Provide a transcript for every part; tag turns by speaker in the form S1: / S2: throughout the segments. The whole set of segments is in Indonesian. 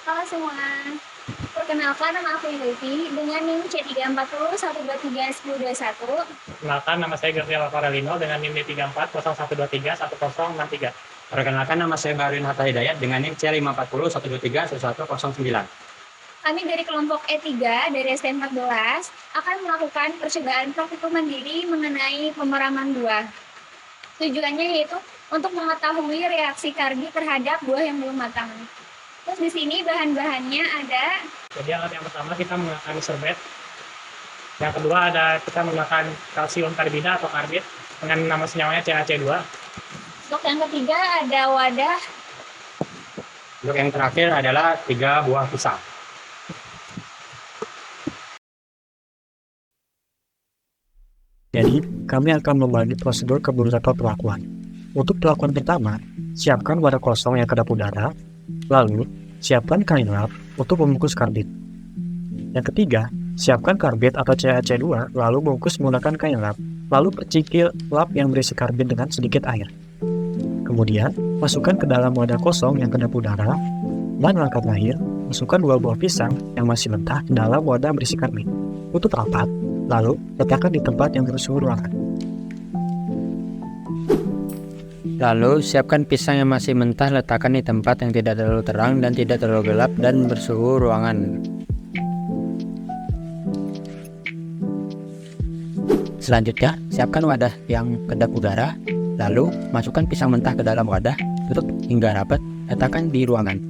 S1: Halo semua, perkenalkan nama aku Yulti dengan NIM C3401231.
S2: Perkenalkan, nama saya Gabriel Corelino dengan NIM D3401231063.
S3: Perkenalkan, nama saya Barin Hatta Hidayat dengan NIM C540131109.
S1: Kami dari kelompok E3 dari ST14 akan melakukan percobaan praktikum mandiri mengenai pemeraman buah. Tujuannya yaitu untuk mengetahui reaksi karbit terhadap buah yang belum matang. Terus di sini bahan-bahannya ada.
S2: Jadi alat yang pertama kita menggunakan serbet. Yang kedua kita menggunakan kalsium karbida atau karbit dengan nama senyawanya CaC2.
S1: Untuk yang ketiga ada wadah.
S3: Untuk yang terakhir adalah 3 buah pisang.
S4: Jadi, kami akan membagi prosedur ke beberapa perlakuan. Untuk perlakuan pertama, siapkan wadah kosong yang kedap udara, lalu siapkan kain lap untuk membungkus karbit. Yang ketiga, siapkan karbit atau CaC2, lalu bungkus menggunakan kain lap, lalu percikil lap yang berisi karbit dengan sedikit air. Kemudian, masukkan ke dalam wadah kosong yang kedap udara, dan langkah terakhir, masukkan 2 buah pisang yang masih mentah ke dalam wadah berisi karbit. Tutup rapat, lalu letakkan di tempat yang bersuhu ruangan.
S5: Lalu siapkan pisang yang masih mentah, letakkan di tempat yang tidak terlalu terang dan tidak terlalu gelap dan bersuhu ruangan. Selanjutnya, siapkan wadah yang kedap udara, lalu masukkan pisang mentah ke dalam wadah, tutup hingga rapat, letakkan di ruangan.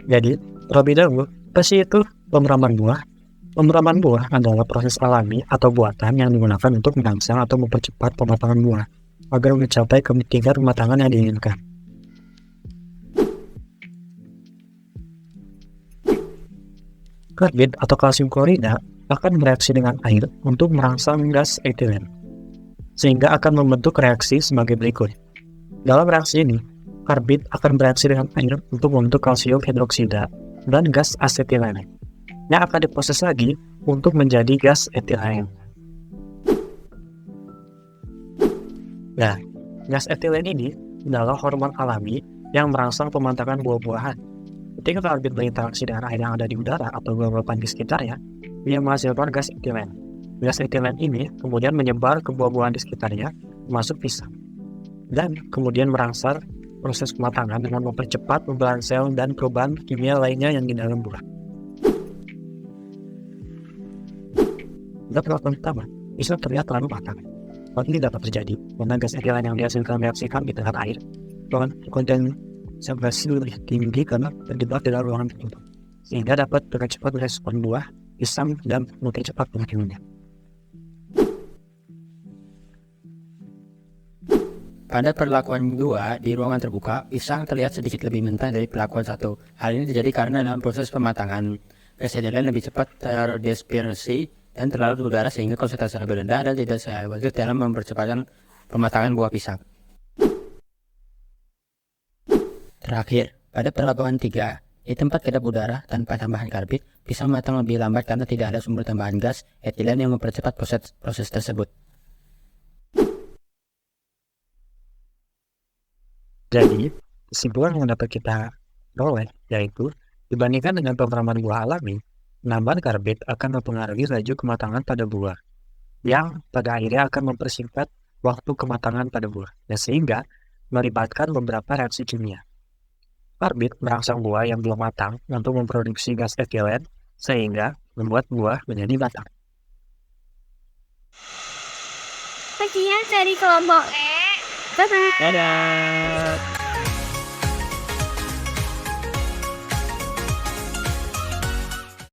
S4: Jadi, terlebih dahulu, apa sih itu pemeraman buah? Pemeraman buah adalah proses alami atau buatan yang digunakan untuk merangsang atau mempercepat pematangan buah agar mencapai ke tingkat pematangan yang diinginkan. Karbit atau kalsium klorida akan bereaksi dengan air untuk merangsang gas etilen, sehingga akan membentuk reaksi sebagai berikut. Dalam reaksi ini, karbit akan bereaksi dengan air untuk membentuk kalsium hidroksida dan gas asetilen, yang akan diproses lagi untuk menjadi gas etilen. Nah, gas etilen ini adalah hormon alami yang merangsang pematangan buah-buahan. Ketika karbit berinteraksi dengan air yang ada di udara atau gumpalan di sekitarnya, ia menghasilkan gas etilen. Gas etilen ini kemudian menyebar ke buah-buahan di sekitarnya, termasuk pisang, dan kemudian merangsang proses pematangan dengan mempercepat pembelahan sel dan perubahan kimia lainnya yang di dalam buah. Pada perlakuan pertama, pisang terlihat terlalu matang. Hal ini dapat terjadi karena gas etilen yang dihasilkan reaksikan di dengan air dengan konsentrasi lebih tinggi karena terjebak di dalam ruangan tertutup, sehingga dapat dengan cepat merespon buah, pisang, dan mungkin cepat penghakimannya.
S5: Pada perlakuan 2 di ruangan terbuka, pisang terlihat sedikit lebih mentah dari perlakuan 1. Hal ini terjadi karena dalam proses pematangan, gas etilen lebih cepat terdispersi dan terlarut udara sehingga konsentrasi lebih rendah dan tidak seefektif dalam mempercepatkan pematangan buah pisang. Terakhir, pada perlakuan 3, di tempat kedap udara tanpa tambahan karbit, pisang matang lebih lambat karena tidak ada sumber tambahan gas etilen yang mempercepat proses tersebut.
S4: Jadi, kesimpulan yang dapat kita peroleh yaitu, dibandingkan dengan pemeraman buah alami, penambahan karbit akan mempengaruhi laju kematangan pada buah, yang pada akhirnya akan mempersingkat waktu kematangan pada buah, dan sehingga melibatkan beberapa reaksi kimia. Karbit merangsang buah yang belum matang untuk memproduksi gas etilen, sehingga membuat buah menjadi matang.
S1: Sekian dari kelompok E. Dadah.
S5: Dadah!